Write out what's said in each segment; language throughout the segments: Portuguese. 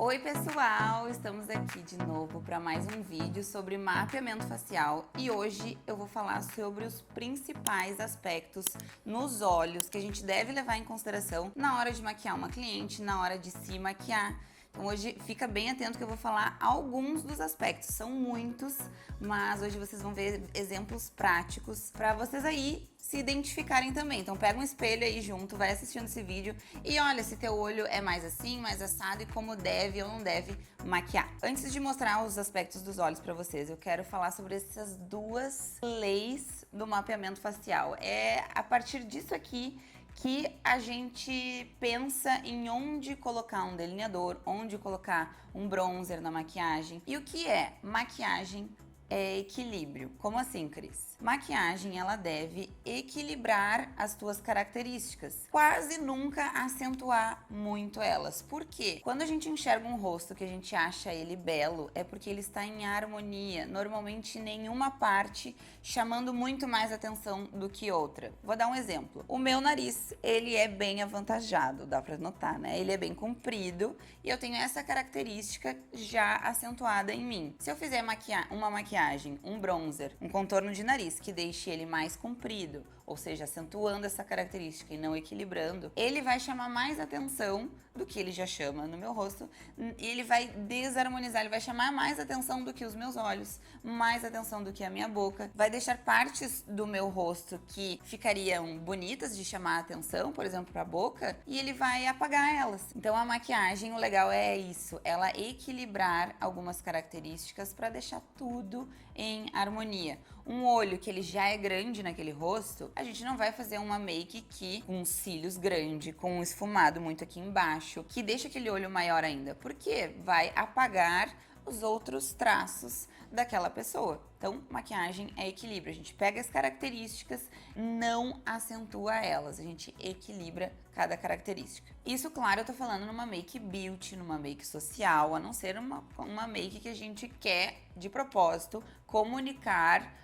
Oi pessoal, estamos aqui de novo para mais um vídeo sobre mapeamento facial e hoje eu vou falar sobre os principais aspectos nos olhos que a gente deve levar em consideração na hora de maquiar uma cliente, na hora de se maquiar. Então hoje fica bem atento que eu vou falar alguns dos aspectos, são muitos, mas hoje vocês vão ver exemplos práticos para vocês aí se identificarem também. Então pega um espelho aí junto, vai assistindo esse vídeo e olha se teu olho é mais assim, mais assado e como deve ou não deve maquiar. Antes de mostrar os aspectos dos olhos para vocês, eu quero falar sobre essas duas leis do mapeamento facial. É a partir disso aqui que a gente pensa em onde colocar um delineador, onde colocar um bronzer na maquiagem. E o que é maquiagem? É equilíbrio. Como assim, Cris? Maquiagem, ela deve equilibrar as tuas características, quase nunca acentuar muito elas. Por quê? Quando a gente enxerga um rosto que a gente acha ele belo, é porque ele está em harmonia, normalmente nenhuma parte chamando muito mais atenção do que outra. Vou dar um exemplo. O meu nariz, ele é bem avantajado, dá pra notar, né? Ele é bem comprido e eu tenho essa característica já acentuada em mim. Se eu fizer uma maquiagem, um bronzer, um contorno de nariz que deixe ele mais comprido, ou seja, acentuando essa característica e não equilibrando, ele vai chamar mais atenção do que ele já chama no meu rosto e ele vai desarmonizar, ele vai chamar mais atenção do que os meus olhos, mais atenção do que a minha boca, vai deixar partes do meu rosto que ficariam bonitas de chamar a atenção, por exemplo, para a boca, e ele vai apagar elas. Então a maquiagem, o legal é isso, ela equilibrar algumas características para deixar tudo em harmonia. Um olho que ele já é grande naquele rosto, a gente não vai fazer uma make que com os cílios grande, com um esfumado muito aqui embaixo, que deixa aquele olho maior ainda, porque vai apagar os outros traços daquela pessoa. Então, maquiagem é equilíbrio. A gente pega as características, não acentua elas, a gente equilibra cada característica. Isso, claro, eu tô falando numa make beauty, numa make social, a não ser uma make que a gente quer, de propósito, comunicar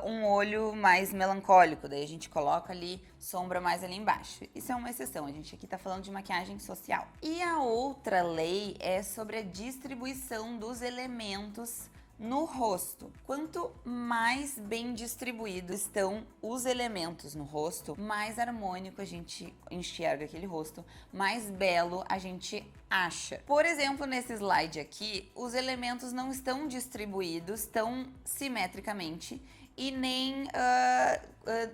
um olho mais melancólico, daí a gente coloca ali sombra mais ali embaixo. Isso é uma exceção, a gente aqui tá falando de maquiagem social. E a outra lei é sobre a distribuição dos elementos no rosto. Quanto mais bem distribuídos estão os elementos no rosto, mais harmônico a gente enxerga aquele rosto, mais belo a gente acha. Por exemplo, nesse slide aqui, os elementos não estão distribuídos tão simetricamente e nem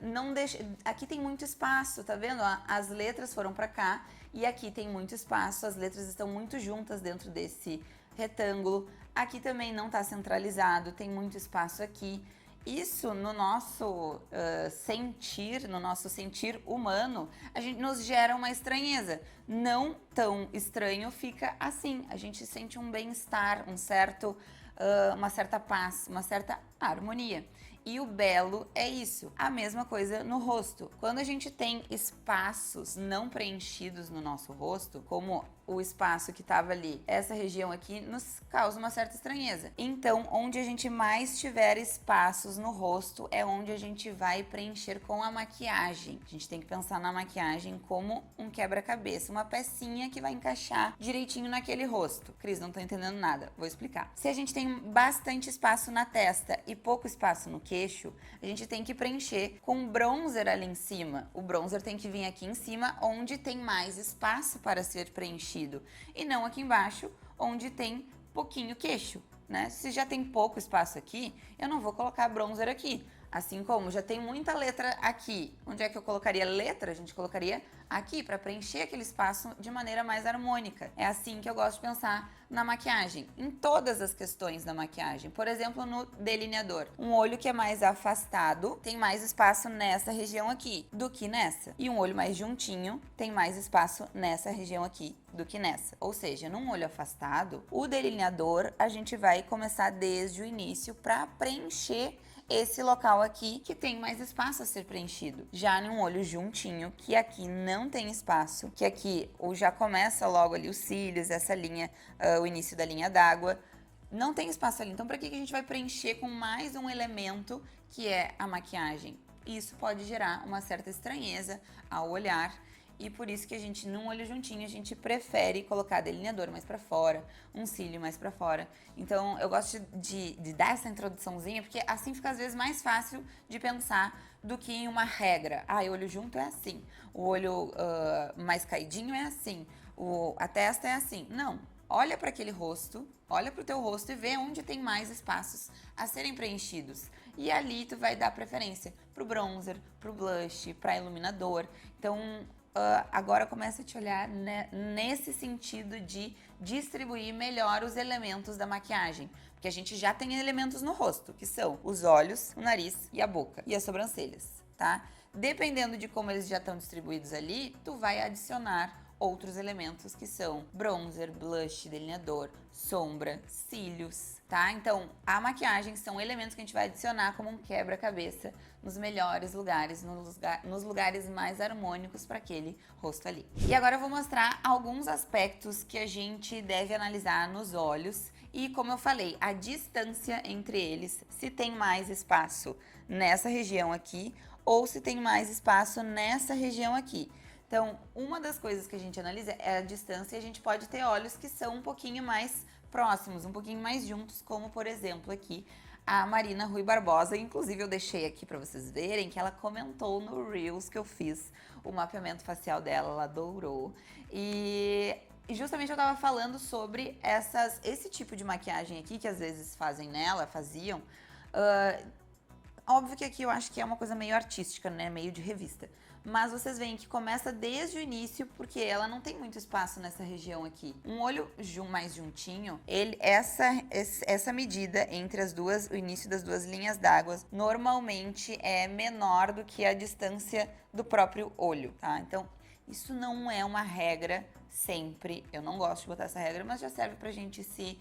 não deixa. Aqui tem muito espaço, tá vendo? As letras foram para cá e aqui tem muito espaço, as letras estão muito juntas dentro desse retângulo. Aqui também não está centralizado, tem muito espaço aqui. Isso no nosso sentir humano, a gente nos gera uma estranheza. Não tão estranho fica assim. A gente sente um bem-estar, uma certa paz, uma certa harmonia. E o belo é isso, a mesma coisa no rosto. Quando a gente tem espaços não preenchidos no nosso rosto, como o espaço que estava ali, essa região aqui nos causa uma certa estranheza. Então, onde a gente mais tiver espaços no rosto é onde a gente vai preencher com a maquiagem. A gente tem que pensar na maquiagem como um quebra-cabeça, uma pecinha que vai encaixar direitinho naquele rosto. Cris, não tô entendendo nada, vou explicar. Se a gente tem bastante espaço na testa e pouco espaço no queixo, a gente tem que preencher com bronzer ali em cima. O bronzer tem que vir aqui em cima, onde tem mais espaço para ser preenchido. E não aqui embaixo, onde tem pouquinho queixo, né? Se já tem pouco espaço aqui, eu não vou colocar bronzer aqui. Assim como já tem muita letra aqui, onde é que eu colocaria letra? A gente colocaria aqui para preencher aquele espaço de maneira mais harmônica. É assim que eu gosto de pensar na maquiagem, em todas as questões da maquiagem. Por exemplo, no delineador. Um olho que é mais afastado tem mais espaço nessa região aqui do que nessa. E um olho mais juntinho tem mais espaço nessa região aqui do que nessa. Ou seja, num olho afastado, o delineador a gente vai começar desde o início para preencher esse local aqui que tem mais espaço a ser preenchido. Já num olho juntinho, que aqui não tem espaço, que aqui já começa logo ali os cílios, essa linha, o início da linha d'água, não tem espaço ali. Então, para que a gente vai preencher com mais um elemento que é a maquiagem? Isso pode gerar uma certa estranheza ao olhar e por isso que a gente, num olho juntinho, a gente prefere colocar delineador mais pra fora, um cílio mais pra fora. Então, eu gosto de dar essa introduçãozinha, porque assim fica às vezes mais fácil de pensar do que em uma regra. Ah, o olho junto é assim, o olho mais caidinho é assim, a testa é assim. Não, olha para aquele rosto, olha para o teu rosto e vê onde tem mais espaços a serem preenchidos. E ali tu vai dar preferência pro bronzer, pro blush, pra iluminador. Então, agora começa a te olhar nesse sentido de distribuir melhor os elementos da maquiagem. Porque a gente já tem elementos no rosto, que são os olhos, o nariz e a boca. E as sobrancelhas, tá? Dependendo de como eles já estão distribuídos ali, tu vai adicionar outros elementos que são bronzer, blush, delineador, sombra, cílios, tá? Então, a maquiagem são elementos que a gente vai adicionar como um quebra-cabeça nos melhores lugares, nos lugares mais harmônicos para aquele rosto ali. E agora eu vou mostrar alguns aspectos que a gente deve analisar nos olhos e, como eu falei, a distância entre eles, se tem mais espaço nessa região aqui ou se tem mais espaço nessa região aqui. Então, uma das coisas que a gente analisa é a distância e a gente pode ter olhos que são um pouquinho mais próximos, um pouquinho mais juntos, como por exemplo aqui a Marina Rui Barbosa. Inclusive eu deixei aqui para vocês verem que ela comentou no Reels que eu fiz o mapeamento facial dela, ela adorou. E justamente eu tava falando sobre esse tipo de maquiagem aqui que às vezes faziam. Óbvio que aqui eu acho que é uma coisa meio artística, né? Meio de revista. Mas vocês veem que começa desde o início, porque ela não tem muito espaço nessa região aqui. Um olho mais juntinho, essa medida entre o início das duas linhas d'água, normalmente é menor do que a distância do próprio olho, tá? Então, isso não é uma regra sempre. Eu não gosto de botar essa regra, mas já serve pra gente se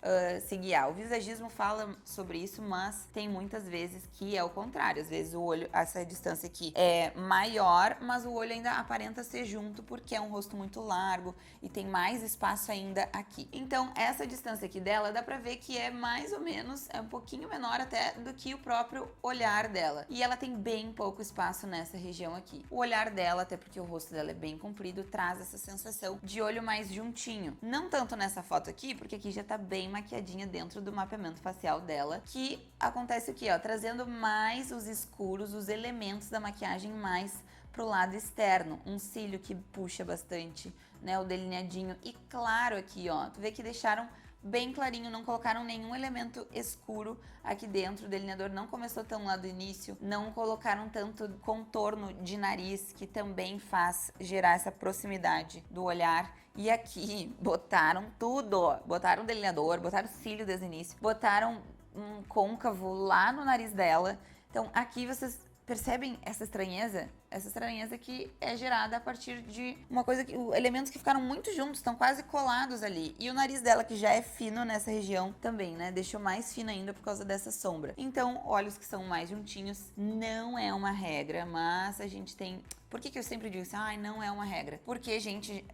guiar. O visagismo fala sobre isso, mas tem muitas vezes que é o contrário. Às vezes o olho, essa distância aqui é maior, mas o olho ainda aparenta ser junto porque é um rosto muito largo e tem mais espaço ainda aqui. Então, essa distância aqui dela dá pra ver que é mais ou menos, é um pouquinho menor até do que o próprio olhar dela. E ela tem bem pouco espaço nessa região aqui. O olhar dela, até porque o rosto dela é bem comprido, traz essa sensação de olho mais juntinho. Não tanto nessa foto aqui, porque aqui já tá bem maquiadinha dentro do mapeamento facial dela, que acontece aqui, ó, trazendo mais os escuros, os elementos da maquiagem mais pro lado externo. Um cílio que puxa bastante, né, o delineadinho. E claro aqui, ó, tu vê que deixaram bem clarinho, não colocaram nenhum elemento escuro aqui dentro. O delineador não começou tão lá do início, não colocaram tanto contorno de nariz, que também faz gerar essa proximidade do olhar. E aqui botaram tudo, botaram delineador, botaram cílio desde o início, botaram um côncavo lá no nariz dela. Então aqui vocês percebem essa estranheza? Essa estranheza que é gerada a partir de uma coisa que elementos que ficaram muito juntos, estão quase colados ali. E o nariz dela, que já é fino nessa região também, né? Deixou mais fino ainda por causa dessa sombra. Então, olhos que são mais juntinhos não é uma regra, mas a gente tem... Por que eu sempre digo assim, não é uma regra? Porque, gente,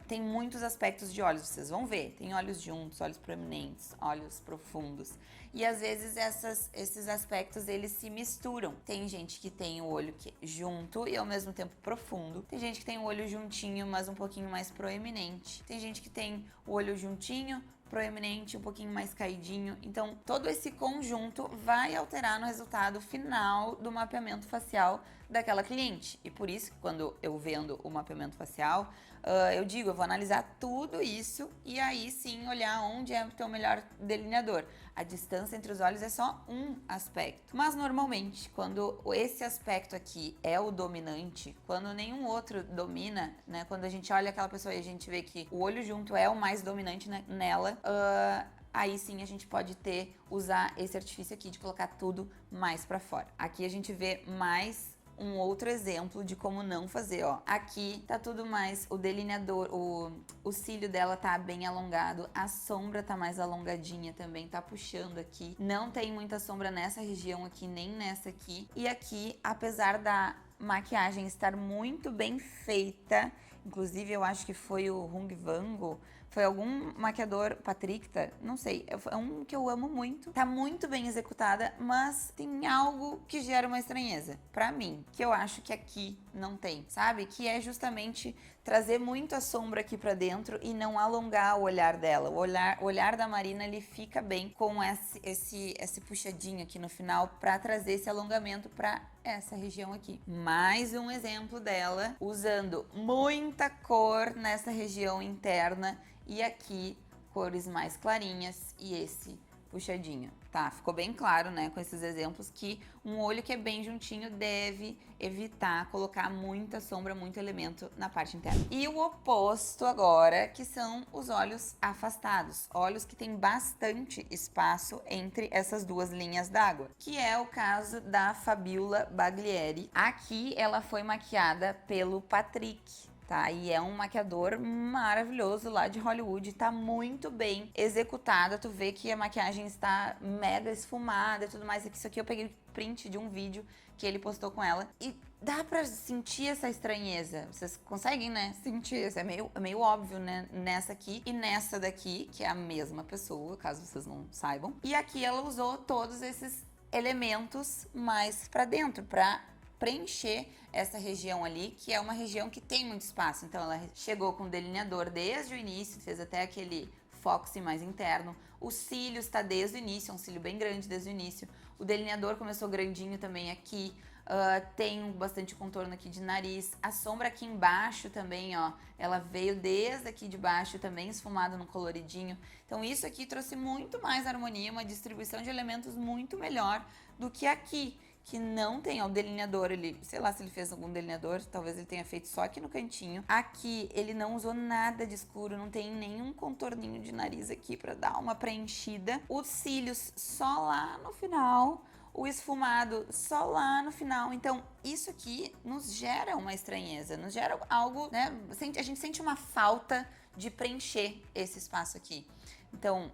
tem muitos aspectos de olhos, vocês vão ver. Tem olhos juntos, olhos proeminentes, olhos profundos. E às vezes esses aspectos, eles se misturam. Tem gente que tem o olho junto e ao mesmo tempo profundo. Tem gente que tem o olho juntinho, mas um pouquinho mais proeminente. Tem gente que tem o olho juntinho, proeminente, um pouquinho mais caidinho. Então, todo esse conjunto vai alterar no resultado final do mapeamento facial daquela cliente. E por isso que quando eu vendo o mapeamento facial, eu vou analisar tudo isso e aí sim olhar onde é o teu melhor delineador. A distância entre os olhos é só um aspecto. Mas normalmente, quando esse aspecto aqui é o dominante, quando nenhum outro domina, né? Quando a gente olha aquela pessoa e a gente vê que o olho junto é o mais dominante nela, aí sim a gente pode usar esse artifício aqui de colocar tudo mais pra fora. Aqui a gente vê mais um outro exemplo de como não fazer, ó. Aqui tá tudo mais, o delineador, o cílio dela tá bem alongado, a sombra tá mais alongadinha também, tá puxando aqui. Não tem muita sombra nessa região aqui, nem nessa aqui. E aqui, apesar da maquiagem estar muito bem feita, inclusive eu acho que foi o Hung Vango, foi algum maquiador, Patricta, não sei, é um que eu amo muito. Tá muito bem executada, mas tem algo que gera uma estranheza, pra mim, que eu acho que aqui não tem, sabe? Que é justamente trazer muito a sombra aqui pra dentro e não alongar o olhar dela. O olhar da Marina, ele fica bem com esse puxadinho aqui no final pra trazer esse alongamento pra essa região aqui. Mais um exemplo dela usando muita cor nessa região interna e aqui cores mais clarinhas e esse puxadinho. Tá, ficou bem claro, né, com esses exemplos que um olho que é bem juntinho deve evitar colocar muita sombra, muito elemento na parte interna. E o oposto agora, que são os olhos afastados, olhos que tem bastante espaço entre essas duas linhas d'água, que é o caso da Fabiola Baglieri. Aqui ela foi maquiada pelo Patrick. Tá, e é um maquiador maravilhoso lá de Hollywood, tá muito bem executada, tu vê que a maquiagem está mega esfumada e tudo mais. Isso aqui eu peguei print de um vídeo que ele postou com ela e dá pra sentir essa estranheza, vocês conseguem, né, sentir, é meio óbvio, né, nessa aqui e nessa daqui, que é a mesma pessoa, caso vocês não saibam. E aqui ela usou todos esses elementos mais pra dentro, pra preencher essa região ali, que é uma região que tem muito espaço. Então ela chegou com o delineador desde o início, fez até aquele foxy mais interno. Os cílios tá desde o início, é um cílio bem grande desde o início. O delineador começou grandinho também aqui. Tem bastante contorno aqui de nariz. A sombra aqui embaixo também, ó, ela veio desde aqui de baixo também esfumado no coloridinho. Então isso aqui trouxe muito mais harmonia, uma distribuição de elementos muito melhor do que aqui, que não tem, ó, o delineador, ele, sei lá se ele fez algum delineador, talvez ele tenha feito só aqui no cantinho. Aqui ele não usou nada de escuro, não tem nenhum contorninho de nariz aqui pra dar uma preenchida. Os cílios só lá no final, o esfumado só lá no final. Então isso aqui nos gera uma estranheza, nos gera algo, né, a gente sente uma falta de preencher esse espaço aqui. Então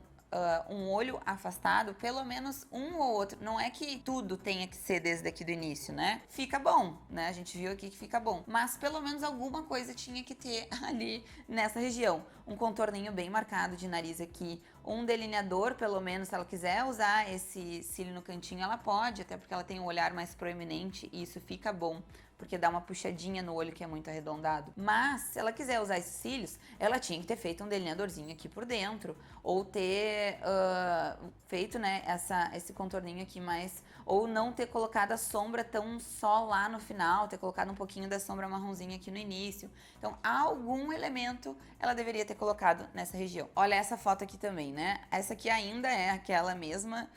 um olho afastado, pelo menos um ou outro, não é que tudo tenha que ser desde aqui do início, né? Fica bom, né? A gente viu aqui que fica bom, mas pelo menos alguma coisa tinha que ter ali nessa região. Um contorninho bem marcado de nariz aqui, um delineador, pelo menos, se ela quiser usar esse cílio no cantinho, ela pode, até porque ela tem um olhar mais proeminente e isso fica bom, porque dá uma puxadinha no olho que é muito arredondado. Mas, se ela quiser usar esses cílios, ela tinha que ter feito um delineadorzinho aqui por dentro, ou ter feito, né, esse contorninho aqui mais, ou não ter colocado a sombra tão só lá no final, ter colocado um pouquinho da sombra marronzinha aqui no início. Então, algum elemento ela deveria ter colocado nessa região. Olha essa foto aqui também, né? Essa aqui ainda é aquela mesma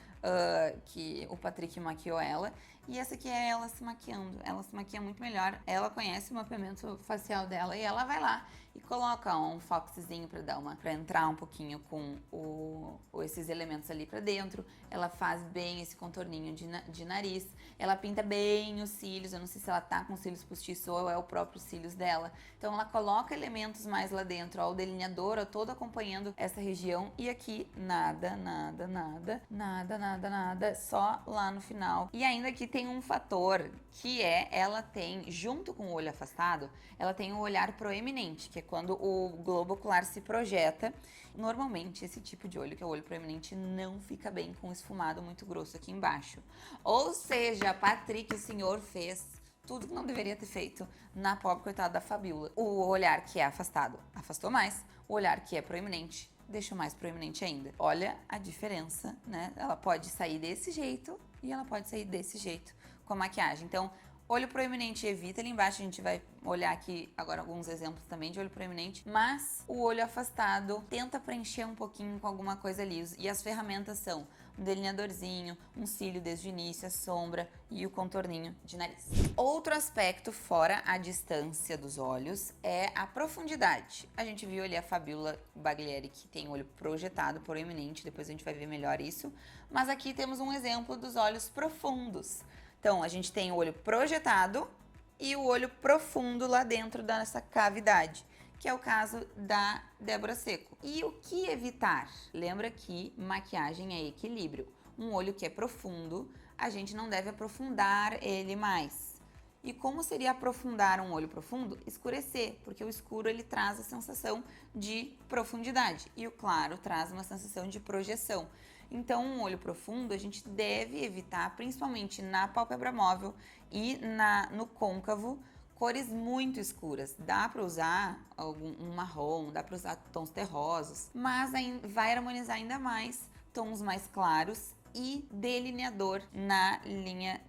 que o Patrick maquiou ela. E essa aqui é ela se maquiando. Ela se maquia muito melhor. Ela conhece o mapeamento facial dela e ela vai lá e coloca um foxzinho pra entrar um pouquinho com esses elementos ali pra dentro. Ela faz bem esse contorninho de nariz. Ela pinta bem os cílios. Eu não sei se ela tá com cílios postiços ou é o próprio cílios dela. Então ela coloca elementos mais lá dentro. Ó, o delineador, ó, todo acompanhando essa região. E aqui nada, nada, nada, nada, nada, nada. Só lá no final. E ainda aqui tem um fator que ela tem, junto com o olho afastado, ela tem o olhar proeminente, que é quando o globo ocular se projeta. Normalmente esse tipo de olho, que é o olho proeminente, não fica bem com esfumado muito grosso aqui embaixo. Ou seja, Patrick, o senhor fez tudo que não deveria ter feito na pobre coitada da Fabiola. O olhar que é afastado, afastou mais. O olhar que é proeminente, deixou mais proeminente ainda. Olha a diferença, né? Ela pode sair desse jeito e ela pode sair desse jeito com a maquiagem. Então, olho proeminente evita, ali embaixo a gente vai olhar aqui agora alguns exemplos também de olho proeminente, mas o olho afastado tenta preencher um pouquinho com alguma coisa ali. E as ferramentas são um delineadorzinho, um cílio desde o início, a sombra e o contorninho de nariz. Outro aspecto fora a distância dos olhos é a profundidade. A gente viu ali a Fabiola Baglieri, que tem o olho projetado, proeminente, depois a gente vai ver melhor isso. Mas aqui temos um exemplo dos olhos profundos. Então, a gente tem o olho projetado e o olho profundo lá dentro dessa cavidade, que é o caso da Débora Seco. E o que evitar? Lembra que maquiagem é equilíbrio. Um olho que é profundo, a gente não deve aprofundar ele mais. E como seria aprofundar um olho profundo? Escurecer, porque o escuro ele traz a sensação de profundidade e o claro traz uma sensação de projeção. Então, um olho profundo a gente deve evitar, principalmente na pálpebra móvel e no côncavo, cores muito escuras. Dá pra usar um marrom, dá pra usar tons terrosos, mas vai harmonizar ainda mais tons mais claros e delineador na linha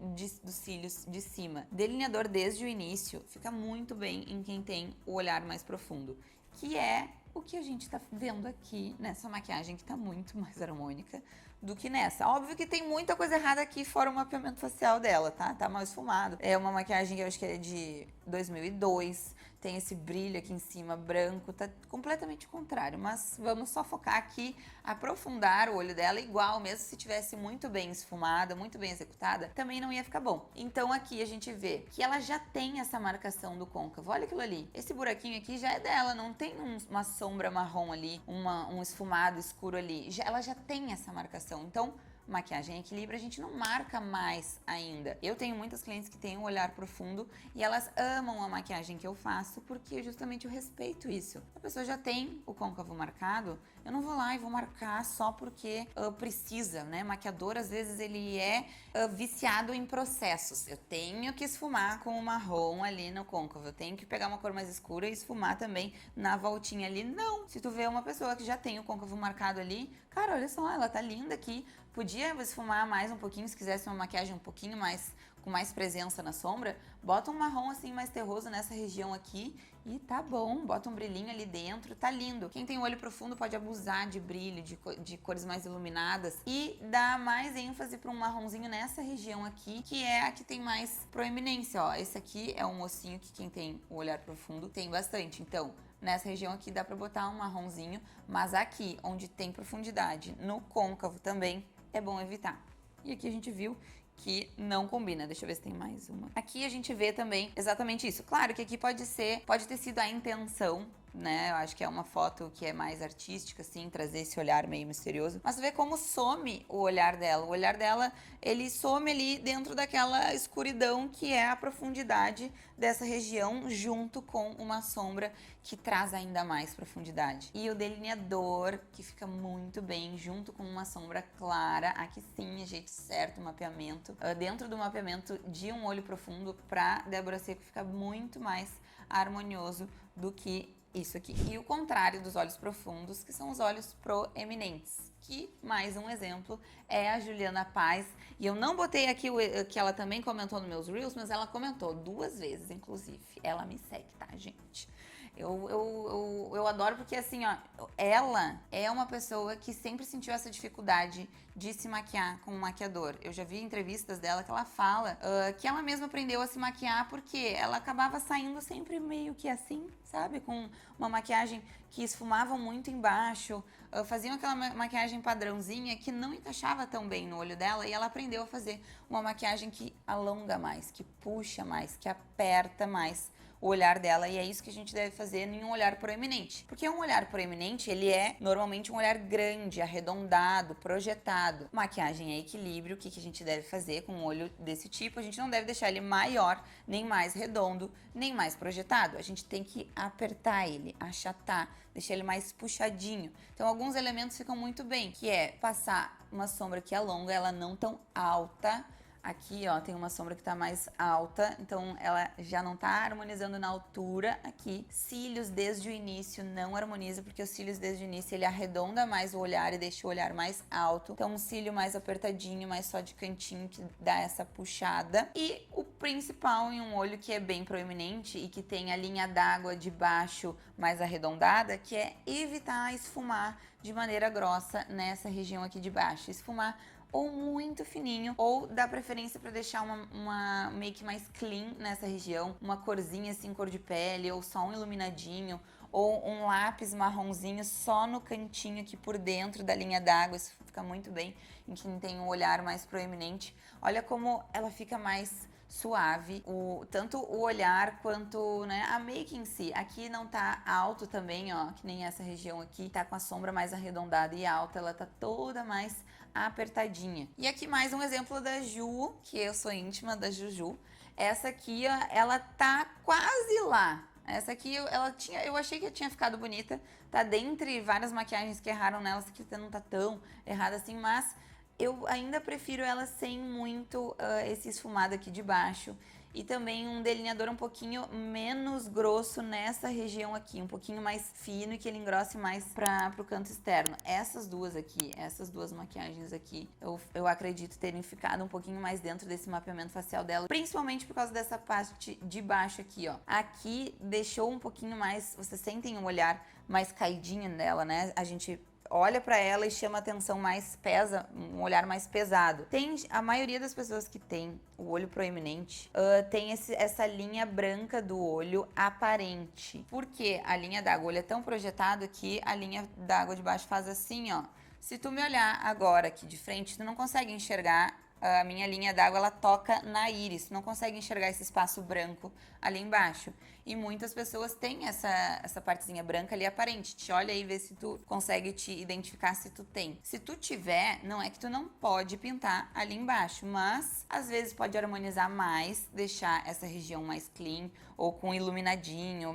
dos cílios de cima. Delineador desde o início fica muito bem em quem tem o olhar mais profundo, que é o que a gente tá vendo aqui nessa maquiagem, que tá muito mais harmônica do que nessa. Óbvio que tem muita coisa errada aqui, fora o mapeamento facial dela, tá? Tá mal esfumado. É uma maquiagem que eu acho que é de 2002, tem esse brilho aqui em cima branco, tá completamente contrário, mas vamos só focar aqui, aprofundar o olho dela igual, mesmo se tivesse muito bem esfumada, muito bem executada, também não ia ficar bom. Então aqui a gente vê que ela já tem essa marcação do côncavo, olha aquilo ali, esse buraquinho aqui já é dela, não tem uma sombra marrom ali, um esfumado escuro ali, ela já tem essa marcação, então maquiagem em equilíbrio, a gente não marca mais ainda. Eu tenho muitas clientes que têm um olhar profundo e elas amam a maquiagem que eu faço porque justamente eu respeito isso. A pessoa já tem o côncavo marcado, eu não vou lá e vou marcar só porque precisa, né? Maquiador, às vezes, ele é viciado em processos. Eu tenho que esfumar com o marrom ali no côncavo, eu tenho que pegar uma cor mais escura e esfumar também na voltinha ali. Não! Se tu vê uma pessoa que já tem o côncavo marcado ali, cara, olha só, ela tá linda aqui. Podia esfumar mais um pouquinho, se quisesse uma maquiagem um pouquinho mais, com mais presença na sombra, bota um marrom assim mais terroso nessa região aqui e tá bom, bota um brilhinho ali dentro, tá lindo. Quem tem olho profundo pode abusar de brilho, de cores mais iluminadas e dar mais ênfase para um marronzinho nessa região aqui, que é a que tem mais proeminência, ó. Esse aqui é um ossinho que quem tem o olhar profundo tem bastante, então nessa região aqui dá pra botar um marronzinho, mas aqui, onde tem profundidade, no côncavo também, é bom evitar. E aqui a gente viu que não combina. Deixa eu ver se tem mais uma. Aqui a gente vê também exatamente isso. Claro que aqui pode ter sido a intenção, né? Eu acho que é uma foto que é mais artística, assim, trazer esse olhar meio misterioso. Mas vê como some o olhar dela. O olhar dela, ele some ali dentro daquela escuridão que é a profundidade dessa região, junto com uma sombra que traz ainda mais profundidade. E o delineador, que fica muito bem, junto com uma sombra clara. Aqui sim, jeito certo, o mapeamento. Dentro do mapeamento de um olho profundo, pra Débora Seco fica muito mais harmonioso do que isso aqui. E o contrário dos olhos profundos, que são os olhos proeminentes. Que, mais um exemplo, é a Juliana Paz. E eu não botei aqui o que ela também comentou nos meus Reels, mas ela comentou 2 vezes, inclusive. Ela me segue, tá, gente? Eu adoro porque, assim, ó, ela é uma pessoa que sempre sentiu essa dificuldade de se maquiar com um maquiador. Eu já vi entrevistas dela que ela fala que ela mesma aprendeu a se maquiar porque ela acabava saindo sempre meio que assim, sabe? Com uma maquiagem que esfumava muito embaixo, faziam aquela maquiagem padrãozinha que não encaixava tão bem no olho dela e ela aprendeu a fazer uma maquiagem que alonga mais, que puxa mais, que aperta mais o olhar dela, e é isso que a gente deve fazer em um olhar proeminente. Porque um olhar proeminente, ele é normalmente um olhar grande, arredondado, projetado. Maquiagem é equilíbrio, o que a gente deve fazer com um olho desse tipo? A gente não deve deixar ele maior, nem mais redondo, nem mais projetado. A gente tem que apertar ele, achatar, deixar ele mais puxadinho. Então alguns elementos ficam muito bem, que é passar uma sombra que alonga, ela não tão alta. Aqui, ó, tem uma sombra que tá mais alta, então ela já não tá harmonizando na altura aqui. Cílios desde o início não harmoniza, porque os cílios desde o início ele arredonda mais o olhar e deixa o olhar mais alto. Então um cílio mais apertadinho, mais só de cantinho, que dá essa puxada. E o principal em um olho que é bem proeminente e que tem a linha d'água de baixo mais arredondada, que é evitar esfumar de maneira grossa nessa região aqui de baixo. Esfumar ou muito fininho, ou dá preferência para deixar uma make mais clean nessa região, uma corzinha assim, cor de pele, ou só um iluminadinho, ou um lápis marronzinho só no cantinho aqui por dentro da linha d'água. Isso fica muito bem em quem tem um olhar mais proeminente. Olha como ela fica mais suave, tanto o olhar quanto, né, a make em si. Aqui não tá alto também, ó, que nem essa região aqui, tá com a sombra mais arredondada e alta, ela tá toda mais apertadinha. E aqui mais um exemplo da Ju, que eu sou íntima da Juju. Essa aqui, ó, ela tá quase lá. Essa aqui, eu achei que tinha ficado bonita, tá dentre várias maquiagens que erraram nela, essa aqui não tá tão errada assim, mas eu ainda prefiro ela sem muito esse esfumado aqui de baixo. e também um delineador um pouquinho menos grosso nessa região aqui, um pouquinho mais fino e que ele engrosse mais para o canto externo. Essas duas aqui, essas duas maquiagens aqui, eu acredito terem ficado um pouquinho mais dentro desse mapeamento facial dela, principalmente por causa dessa parte de baixo aqui, ó. Aqui deixou um pouquinho mais, vocês sentem um olhar mais caidinho nela, né? A gente olha pra ela e chama atenção mais, pesa, um olhar mais pesado. A maioria das pessoas que tem o olho proeminente tem essa linha branca do olho aparente. Porque a linha d'água, o olho é tão projetado que a linha d'água de baixo faz assim, ó. Se tu me olhar agora aqui de frente, tu não consegue enxergar a minha linha d'água, ela toca na íris, tu não consegue enxergar esse espaço branco ali embaixo. E muitas pessoas têm essa partezinha branca ali aparente. Te olha aí e vê se tu consegue te identificar se tu tem. Se tu tiver, não é que tu não pode pintar ali embaixo, mas às vezes pode harmonizar mais, deixar essa região mais clean ou com iluminadinho,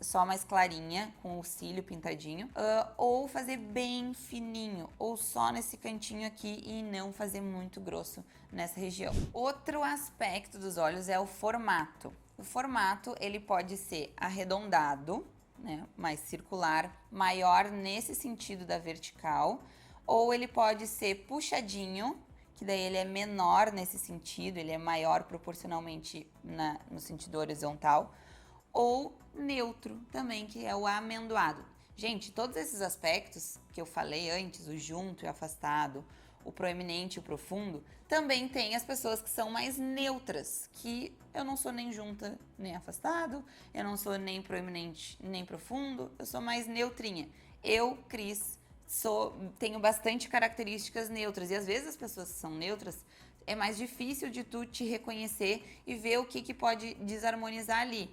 só mais clarinha, com o cílio pintadinho, ou fazer bem fininho, ou só nesse cantinho aqui e não fazer muito grosso nessa região. Outro aspecto dos olhos é o formato. O formato, ele pode ser arredondado, né, mais circular, maior nesse sentido da vertical, ou ele pode ser puxadinho, que daí ele é menor nesse sentido, ele é maior proporcionalmente no sentido horizontal, ou neutro também, que é o amendoado. Gente, todos esses aspectos que eu falei antes, o junto e o afastado, o proeminente e o profundo, também tem as pessoas que são mais neutras, que eu não sou nem junta nem afastado, eu não sou nem proeminente nem profundo, eu sou mais neutrinha. Eu, Cris, tenho bastante características neutras, e às vezes as pessoas que são neutras, é mais difícil de tu te reconhecer e ver o que pode desarmonizar ali.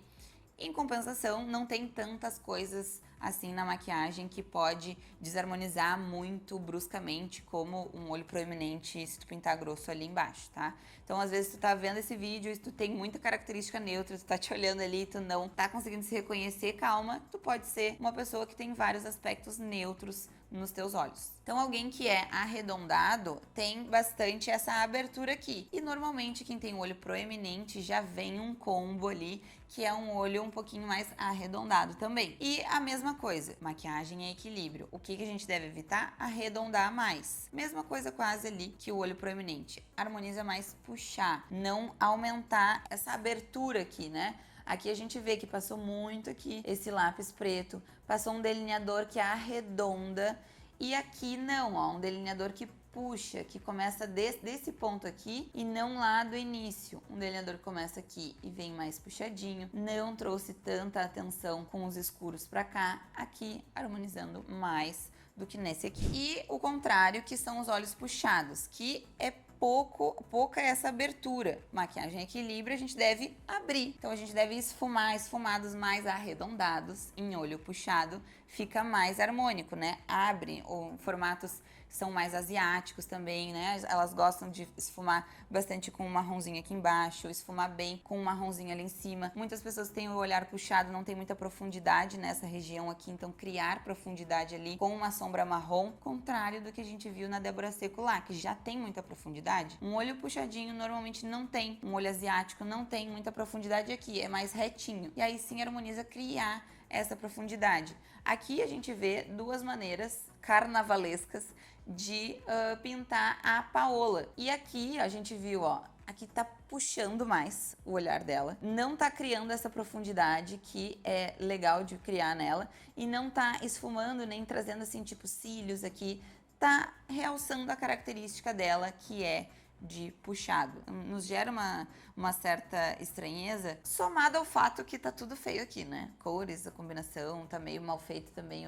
Em compensação, não tem tantas coisas assim na maquiagem que pode desarmonizar muito bruscamente, como um olho proeminente se tu pintar grosso ali embaixo, tá? Então, às vezes, tu tá vendo esse vídeo e tu tem muita característica neutra, tu tá te olhando ali e tu não tá conseguindo se reconhecer, calma, tu pode ser uma pessoa que tem vários aspectos neutros nos teus olhos. Então, alguém que é arredondado tem bastante essa abertura aqui. E normalmente quem tem o olho proeminente já vem um combo ali, que é um olho um pouquinho mais arredondado também. E a mesma coisa, maquiagem é equilíbrio. O que a gente deve evitar? Arredondar mais. Mesma coisa quase ali que o olho proeminente. Harmoniza mais puxar, não aumentar essa abertura aqui, né? Aqui a gente vê que passou muito aqui esse lápis preto, passou um delineador que arredonda, e aqui não, ó, um delineador que puxa, que começa desse ponto aqui e não lá do início. Um delineador que começa aqui e vem mais puxadinho, não trouxe tanta atenção com os escuros pra cá, aqui harmonizando mais do que nesse aqui. E o contrário, que são os olhos puxados, que é pouca essa abertura. Maquiagem equilíbrio, a gente deve abrir. Então a gente deve esfumar, esfumados mais arredondados, em olho puxado, fica mais harmônico, né? Abre, ou formatos são mais asiáticos também, né? Elas gostam de esfumar bastante com um marronzinho aqui embaixo, esfumar bem com um marronzinho ali em cima. Muitas pessoas têm o olhar puxado, não tem muita profundidade nessa região aqui, então criar profundidade ali com uma sombra marrom, contrário do que a gente viu na Débora Seco lá, que já tem muita profundidade. Um olho puxadinho normalmente não tem, um olho asiático não tem muita profundidade aqui, é mais retinho. E aí sim harmoniza criar essa profundidade. Aqui a gente vê duas maneiras carnavalescas de pintar a Paola. E aqui a gente viu, ó, aqui tá puxando mais o olhar dela, não tá criando essa profundidade que é legal de criar nela, e não tá esfumando nem trazendo assim tipo cílios aqui, tá realçando a característica dela, que é de puxado. Nos gera uma certa estranheza, somado ao fato que tá tudo feio aqui, né? Cores, a combinação tá meio mal feito também,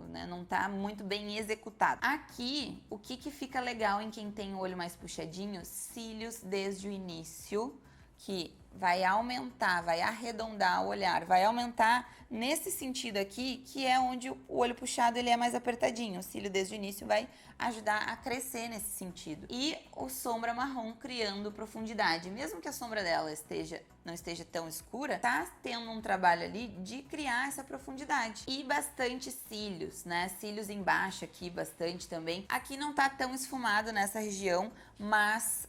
né? Não tá muito bem executado. Aqui, o que fica legal em quem tem o olho mais puxadinho? Cílios desde o início, que vai aumentar, vai arredondar o olhar, vai aumentar nesse sentido aqui, que é onde o olho puxado ele é mais apertadinho. O cílio desde o início vai ajudar a crescer nesse sentido. E o sombra marrom criando profundidade. Mesmo que a sombra dela não esteja tão escura, tá tendo um trabalho ali de criar essa profundidade. E bastante cílios, né? Cílios embaixo aqui, bastante também. Aqui não tá tão esfumado nessa região, mas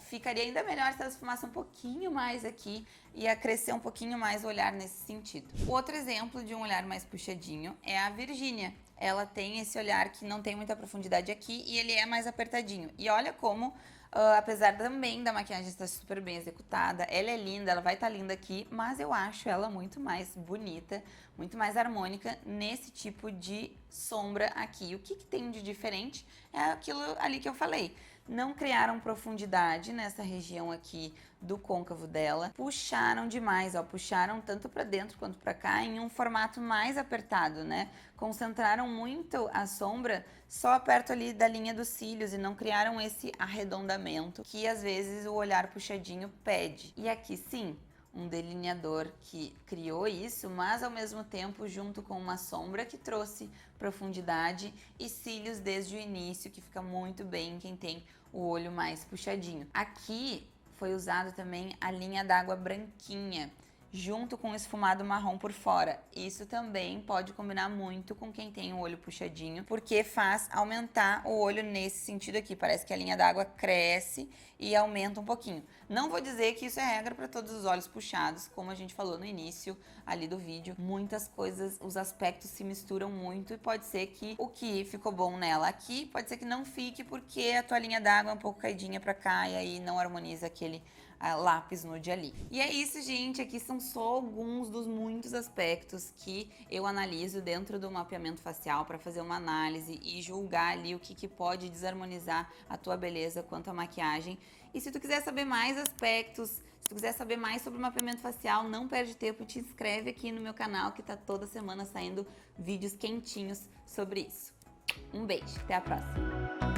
ficaria ainda melhor se ela esfumasse um pouquinho mais aqui, ia crescer um pouquinho mais o olhar nesse sentido. O outro exemplo de um olhar mais puxadinho é a Virgínia. Ela tem esse olhar que não tem muita profundidade aqui e ele é mais apertadinho. E olha como, apesar também da maquiagem estar super bem executada, ela é linda, ela vai estar linda aqui, mas eu acho ela muito mais bonita, muito mais harmônica nesse tipo de sombra aqui. O que tem de diferente é aquilo ali que eu falei. Não criaram profundidade nessa região aqui do côncavo dela, puxaram demais, ó, puxaram tanto para dentro quanto para cá em um formato mais apertado, né? Concentraram muito a sombra só perto ali da linha dos cílios e não criaram esse arredondamento que às vezes o olhar puxadinho pede. E aqui sim, um delineador que criou isso, mas ao mesmo tempo junto com uma sombra que trouxe profundidade e cílios desde o início, que fica muito bem em quem tem o olho mais puxadinho. Aqui foi usado também a linha d'água branquinha, junto com o esfumado marrom por fora. Isso também pode combinar muito com quem tem o olho puxadinho, porque faz aumentar o olho nesse sentido aqui. Parece que a linha d'água cresce e aumenta um pouquinho. Não vou dizer que isso é regra para todos os olhos puxados, como a gente falou no início ali do vídeo. Muitas coisas, os aspectos se misturam muito e pode ser que o que ficou bom nela aqui, pode ser que não fique porque a tua linha d'água é um pouco caidinha para cá e aí não harmoniza aquele lápis nude ali. E é isso, gente. Aqui são só alguns dos muitos aspectos que eu analiso dentro do mapeamento facial para fazer uma análise e julgar ali o que pode desarmonizar a tua beleza quanto à maquiagem. E se tu quiser saber mais aspectos, se tu quiser saber mais sobre o mapeamento facial, não perde tempo, te inscreve aqui no meu canal que tá toda semana saindo vídeos quentinhos sobre isso. Um beijo, até a próxima!